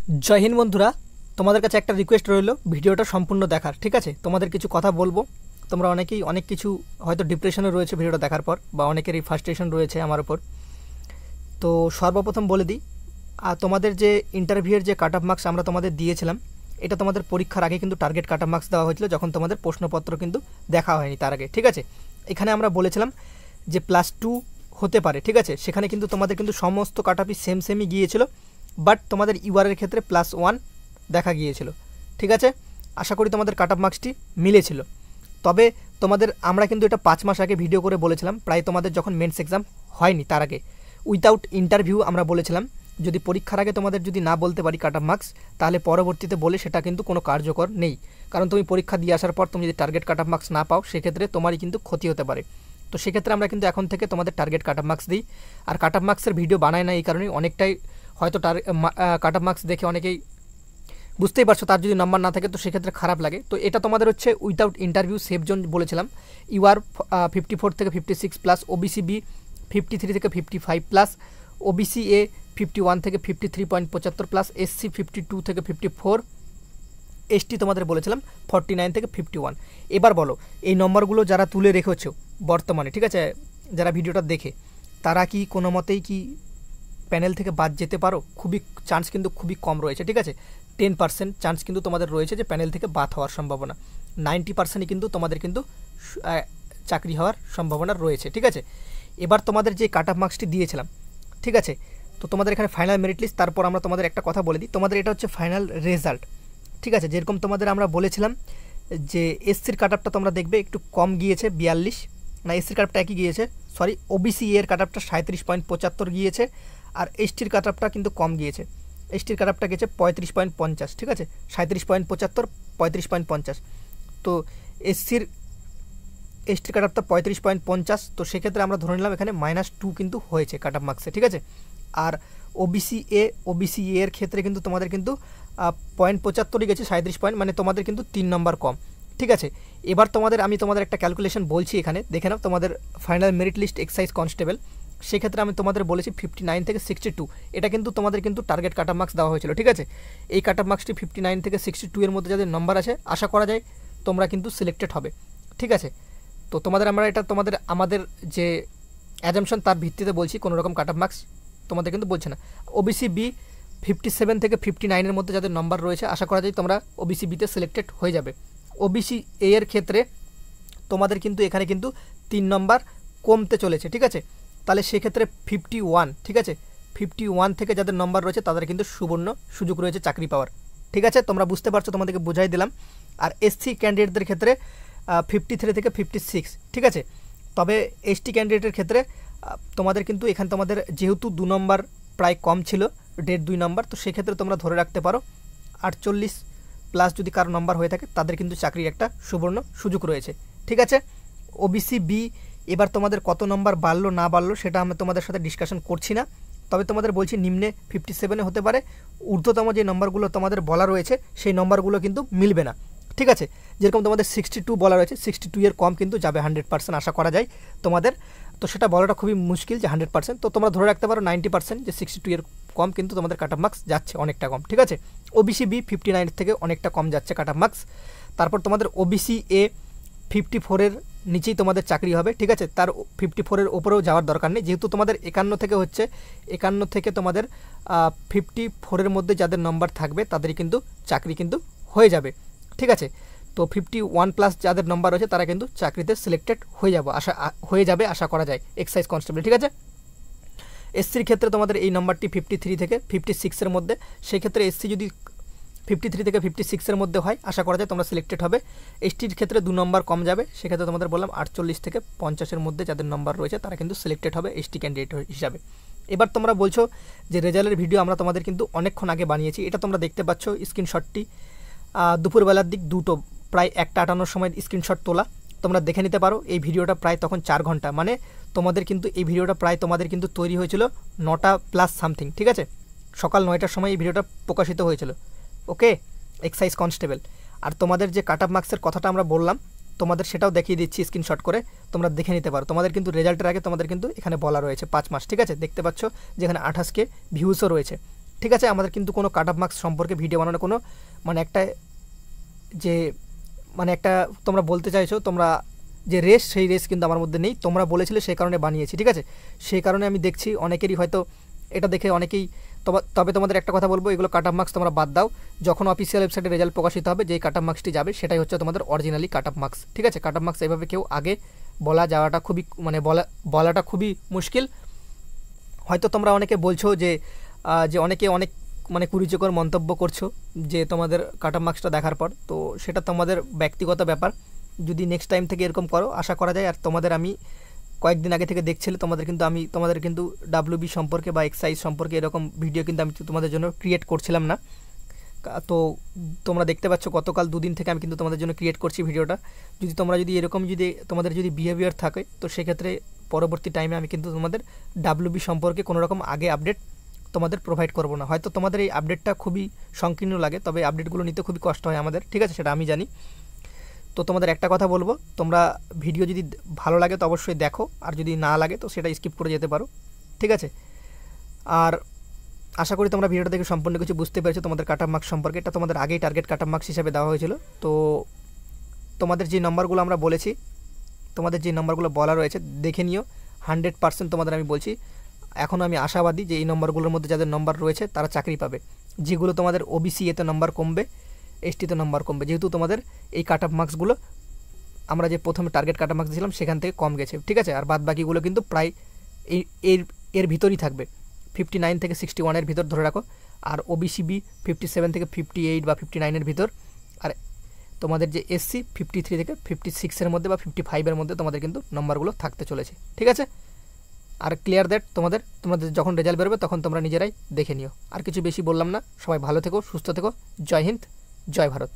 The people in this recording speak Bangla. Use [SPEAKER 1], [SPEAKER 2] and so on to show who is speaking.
[SPEAKER 1] जय हिंद बंधुरा তোমাদের কাছে একটা রিকোয়েস্ট রইল ভিডিওটা সম্পূর্ণ দেখার। ঠিক আছে, তোমাদের কিছু কথা বলবো। তোমরা অনেকেই অনেক কিছু হয়তো ডিপ্রেশনে রয়েছে ভিডিওটা দেখার পর, বা অনেকেরই ফ্রাস্ট্রেশন রয়েছে আমার উপর। তো সর্বপ্রথম বলে দিই, তোমাদের যে ইন্টারভিউয়ের যে কাট অফ মার্কস আমরা তোমাদের দিয়েছিলাম, এটা তোমাদের পরীক্ষার আগে কিন্তু টার্গেট কাট অফ মার্কস দেওয়া হয়েছিল, যখন তোমাদের প্রশ্নপত্র কিন্তু দেখা হয়নি তার আগে। ঠিক আছে, এখানে আমরা বলেছিলাম যে +2 হতে পারে। ঠিক আছে, সেখানে কিন্তু তোমাদের কিন্তু সমস্ত কাট অফই সেমই গিয়েছিল, বাট তোমাদের ইউআরের ক্ষেত্রে +1 দেখা গিয়েছিল। ঠিক আছে, আশা করি তোমাদের কাট অফ মার্কসটি মিলেছিল। তবে তোমাদের আমরা কিন্তু এটা 5 মাস আগে ভিডিও করে বলেছিলাম, প্রায় তোমাদের যখন মেন্স এক্সাম হয়নি তার আগে, উইথাউট ইন্টারভিউ আমরা বলেছিলাম যদি পরীক্ষার আগে তোমাদের যদি না বলতে পারি কাট অফ মার্কস, তাহলে পরবর্তীতে বলে সেটা কিন্তু কোনো কার্যকর নেই। কারণ তুমি পরীক্ষা দিয়ে আসার পর তুমি যদি টার্গেট কাট অফ মার্কস না পাও, সেক্ষেত্রে তোমারই কিন্তু ক্ষতি হতে পারে। তো সেক্ষেত্রে আমরা কিন্তু এখন থেকে তোমাদের টার্গেট কাট অফ মার্কস দিই। আর কাট অফ মার্কসের ভিডিও বানায় না এই কারণে, অনেকটাই হয়তো কাট অফ মার্কস দেখে অনেকেই বুঝতেই পারছো, তার যদি নাম্বার না থাকে তো সেক্ষেত্রে খারাপ লাগে। তো এটা তোমাদের হচ্ছে উইথাউট ইন্টারভিউ সেফ জোন বলেছিলাম। ইউআর 54 থেকে 56 প্লাস, ওবিসি বি 53 থেকে 55 প্লাস, ওবিসি এ 51 থেকে 53.75 প্লাস, এসসি 52 থেকে 54, এসটি তোমাদের বলেছিলাম 49 থেকে 51। এবার বলো, এই নম্বরগুলো যারা তুলে রেখেছো বর্তমানে, ঠিক আছে, যারা ভিডিওটা দেখে, তারা কি কোনো মতেই কি প্যানেল থেকে বাদ যেতে পারো? খুবই চান্স কিন্তু খুবই কম রয়েছে। ঠিক আছে, 10% চান্স কিন্তু তোমাদের রয়েছে যে প্যানেল থেকে বাদ হওয়ার সম্ভাবনা। 90%ই কিন্তু তোমাদের কিন্তু চাকরি হওয়ার সম্ভাবনা রয়েছে। ঠিক আছে, এবার তোমাদের যে কাট অফ মার্কসটি দিয়েছিলাম, ঠিক আছে, তো তোমাদের এখানে ফাইনাল মেরিট লিস্ট। তারপর আমরা তোমাদের একটা কথা বলে দিই, তোমাদের এটা হচ্ছে ফাইনাল রেজাল্ট। ঠিক আছে, যেরকম তোমাদের আমরা বলেছিলাম যে এসসির কাট অফটা তোমরা দেখবে একটু কম গিয়েছে, 42 না, এসসির কাট অফটা একই গিয়েছে, সরি, ওবিসি এর কাট অফটা 37.75 গিয়েছে, আর এসটির কাট অফটা কিন্তু কম গিয়েছে। এসটির কাট অফটা গেছে 35.50। ঠিক আছে, 37.75, 35.50। তো এসটির কাট অফটা 35.50। তো সেক্ষেত্রে আমরা ধরে নিলাম এখানে -2 কিন্তু হয়েছে কাট অফ মার্কসে। ঠিক আছে, আর ওবিসি এর ক্ষেত্রে কিন্তু তোমাদের কিন্তু 0.75 গেছে, 37 পয়েন্ট, মানে তোমাদের কিন্তু 3 নম্বর কম। ঠিক আছে, এবার আমি তোমাদের একটা ক্যালকুলেশন বলছি, এখানে দেখে নাও তোমাদের final merit list excise constable. সেক্ষেত্রে আমি তোমাদের বলেছি 59 থেকে 62, এটা কিন্তু তোমাদের কিন্তু টার্গেট কাট অফ মার্কস দেওয়া হয়েছিল। ঠিক আছে, এই কাট অফ মার্কসটি 59 থেকে 62 এর মধ্যে যাদের নম্বর আছে, আশা করা যায় তোমরা কিন্তু সিলেক্টেড হবে। ঠিক আছে, তো আমরা এটা আমাদের যে অ্যাজাম্পশন তার ভিত্তিতে বলছি, কোনো রকম কাট অফ মার্কস তোমাদের কিন্তু বলছে না। ওবিসি বি 57 থেকে 59 এর মধ্যে যাদের নম্বর রয়েছে, আশা করা যায় তোমরা ওবিসি বিতে সিলেক্টেড হয়ে যাবে। ওবিসি এ এর ক্ষেত্রে তোমাদের কিন্তু এখানে কিন্তু 3 নম্বর কমতে চলেছে। ঠিক আছে, তাহলে সেক্ষেত্রে 51, ঠিক আছে, 51 থেকে যাদের নম্বর রয়েছে তাদের কিন্তু সুবর্ণ সুযোগ রয়েছে চাকরি পাওয়ার। ঠিক আছে, তোমরা বুঝতে পারছো, তোমাদেরকে বোঝাই দিলাম। আর এসসি ক্যান্ডিডেটদের ক্ষেত্রে 53 থেকে 56। ঠিক আছে, তবে এসটি ক্যান্ডিডেটের ক্ষেত্রে তোমাদের কিন্তু এখানে তোমাদের যেহেতু 2 নম্বর প্রায় কম ছিল, 1.5-2 নম্বর, তো সেক্ষেত্রে তোমরা ধরে রাখতে পারো 48 প্লাস যদি কারো নম্বর হয়ে থাকে, তাদের কিন্তু চাকরির একটা সুবর্ণ সুযোগ রয়েছে। ঠিক আছে, ওবিসি বি এবার তোমাদের কত নম্বর বাড়লো না বাড়লো সেটা আমি তোমাদের সাথে ডিসকাশন করছি না, তবে তোমাদের বলছি নিম্নে 57 হতে পারে, ঊর্ধ্বতম যে নম্বরগুলো তোমাদের বলা রয়েছে সেই নম্বরগুলো কিন্তু মিলবে না। ঠিক আছে, যেরকম তোমাদের 62 বলা রয়েছে, 62 এর কম কিন্তু যাবে 100% আশা করা যায় তোমাদের। তো সেটা বলাটা খুবই মুশকিল যে 100%, তো তোমরা ধরে রাখতে পারো 90% যে 62 এর কম কিন্তু তোমাদের কাট অফ মার্কস যাচ্ছে, অনেকটা কম। ঠিক আছে, ওবিসি বি 59 থেকে অনেকটা কম যাচ্ছে কাট অফ মার্কস। তারপর তোমাদের ওবিসি এ 54 এর নিচেই তোমাদের চাকরি হবে। ঠিক আছে, তার 54 এর ওপরেও যাওয়ার দরকার নেই, যেহেতু তোমাদের 51 থেকে হচ্ছে, 51 থেকে তোমাদের 54 এর মধ্যে যাদের নম্বর থাকবে তাদেরই কিন্তু চাকরি কিন্তু হয়ে যাবে। ঠিক আছে, তো 51 প্লাস যাদের নম্বর রয়েছে তারা কিন্তু চাকরিতে সিলেক্টেড হয়ে যাবে আশা করা যায়, এক্সাইজ কনস্টেবল। ঠিক আছে, এসসির ক্ষেত্রে তোমাদের এই নম্বরটি 53 থেকে 56 এর মধ্যে, সেই ক্ষেত্রে এসসি যদি 53 থেকে 56 এর মধ্যে হয়, আশা করা যায় তোমরা সিলেক্টেড হবে। এসটির ক্ষেত্রে 2 নম্বর কম যাবে, সেক্ষেত্রে তোমাদের বললাম 48 থেকে 50 এর মধ্যে যাদের নম্বর রয়েছে তারা কিন্তু সিলেক্টেড হবে এসটি ক্যান্ডিডেট হিসাবে। এবার তোমরা বলছো যে রেজাল্টের ভিডিও আমরা তোমাদের কিন্তু অনেকক্ষণ আগে বানিয়েছি, এটা তোমরা দেখতে পাচ্ছ স্ক্রিনশটটি, দুপুরবেলার দিক 2টো প্রায় 1:58 সময় স্ক্রিনশট তোলা, তোমরা দেখে নিতে পারো। এই ভিডিওটা প্রায় তখন 4 ঘন্টা, মানে তোমাদের কিন্তু এই ভিডিওটা প্রায় তোমাদের কিন্তু তৈরি হয়েছিল 9টা প্লাস সামথিং। ঠিক আছে, সকাল 9টার সময় এই ভিডিওটা প্রকাশিত হয়েছিল। ওকে, এক্সাইজ কনস্টেবল। আর তোমাদের যে কাট অফ মার্কসের কথাটা আমরা বললাম, তোমাদের সেটাও দেখিয়ে দিচ্ছি স্ক্রিনশট করে, তোমরা দেখে নিতে পারো। তোমাদের কিন্তু রেজাল্টের আগে তোমাদের কিন্তু এখানে বলা রয়েছে 5 মাস। ঠিক আছে, দেখতে পাচ্ছ যেখানে 28K ভিউসও রয়েছে। ঠিক আছে। আমাদের কিন্তু কোনো কাট অফ মার্কস সম্পর্কে ভিডিও বানানো কোনো মানে একটা যে মানে একটা তোমরা বলতে চাইছো তোমরা যে রেস, সেই রেস কিন্তু আমার মধ্যে নেই। তোমরা বলেছিলে সেই কারণে বানিয়েছি, ঠিক আছে। সেই কারণে আমি দেখছি অনেকেরই হয়তো এটা দেখে অনেকেই, তবে তোমাদের একটা কথা বলবো, এগুলো কাট অফ মার্কস তোমরা বাদ দাও। যখন অফিসিয়াল ওয়েবসাইটে রেজাল্ট প্রকাশিত হবে, যেই কাট অফ মার্কসটি যাবে সেটাই হচ্ছে তোমাদের অরিজিনালি কাট অফ মার্কস, ঠিক আছে। কাট অফ মার্কস এভাবে কেউ আগে বলাটা খুবই মুশকিল। হয়তো তোমরা অনেকে বলছো যে অনেকে অনেক মানে কুরুচিকর মন্তব্য করছো যে তোমাদের কাট অফ মার্কসটা দেখার পর, তো সেটা তোমাদের ব্যক্তিগত ব্যাপার। যদি নেক্সট টাইম থেকে এরকম করো আশা করা যায়। আর তোমাদের আমি কয়েকদিন আগে থেকে দেখছিলে তোমাদের কিন্তু ডাব্লিউবি সম্পর্কে বা এক্সাইজ সম্পর্কে এরকম ভিডিও কিন্তু আমি তোমাদের জন্য ক্রিয়েট করছিলাম না। তো তোমরা দেখতে পাচ্ছ গতকাল 2 দিন থেকে আমি কিন্তু তোমাদের জন্য ক্রিয়েট করছি ভিডিওটা। যদি এরকম তোমাদের যদি বিহেভিয়ার থাকে, তো সেক্ষেত্রে পরবর্তী টাইমে আমি কিন্তু তোমাদের ডাব্লিউবি সম্পর্কে কোনো রকম আগে আপডেট তোমাদের প্রোভাইড করবো না। হয়তো তোমাদের এই আপডেটটা খুবই সংকীর্ণ লাগে, তবে আপডেটগুলো নিতে খুবই কষ্ট হয় আমাদের, ঠিক আছে, সেটা আমি জানি। তো তোমাদের একটা কথা বলবো, তোমরা ভিডিও যদি ভালো লাগে তো অবশ্যই দেখো, আর যদি না লাগে তো সেটা স্কিপ করে যেতে পারো, ঠিক আছে। আর আশা করি তোমরা ভিডিওটা দেখে সম্পূর্ণ কিছু বুঝতে পেরেছো তোমাদের কাট অফ মার্কস সম্পর্কে। এটা তোমাদের আগেই টার্গেট কাট অফ মার্কস হিসেবে দেওয়া হয়েছিল। তো তোমাদের যে নম্বরগুলো আমরা বলেছি, তোমাদের যে নম্বরগুলো বলা রয়েছে দেখে নিও। 100% তোমাদের আমি বলছি, এখন আমি আশাবাদী যে এই নম্বরগুলোর মধ্যে যাদের নম্বর রয়েছে তারা চাকরি পাবে। যেগুলো তোমাদের ওবিসি এতে নম্বর কমবে, এসটিতে নম্বর কমবে, যেহেতু তোমাদের এই কাট অফ মার্কসগুলো আমরা যে প্রথমে টার্গেট কাট অফ মার্কস দিয়েছিলাম সেখান থেকে কম গেছে, ঠিক আছে। আর বাদ বাকিগুলো কিন্তু প্রায় এর ভিতরই থাকবে, 59 থেকে 61 ভিতর ধরে রাখো। আর ওবিসিবি 57 থেকে 58 বা 59 ভিতর। আর তোমাদের যে এসসি 53 থেকে 56 মধ্যে বা 55 মধ্যে তোমাদের কিন্তু নম্বরগুলো থাকতে চলেছে, ঠিক আছে। আর ক্লিয়ার দ্যাট তোমাদের যখন রেজাল্ট বেরোবে তখন তোমরা নিজেরাই দেখে নিও। আর কিছু বেশি বললাম না, সবাই ভালো থেকো, সুস্থ থেকো। জয় হিন্দ, জয় ভারত।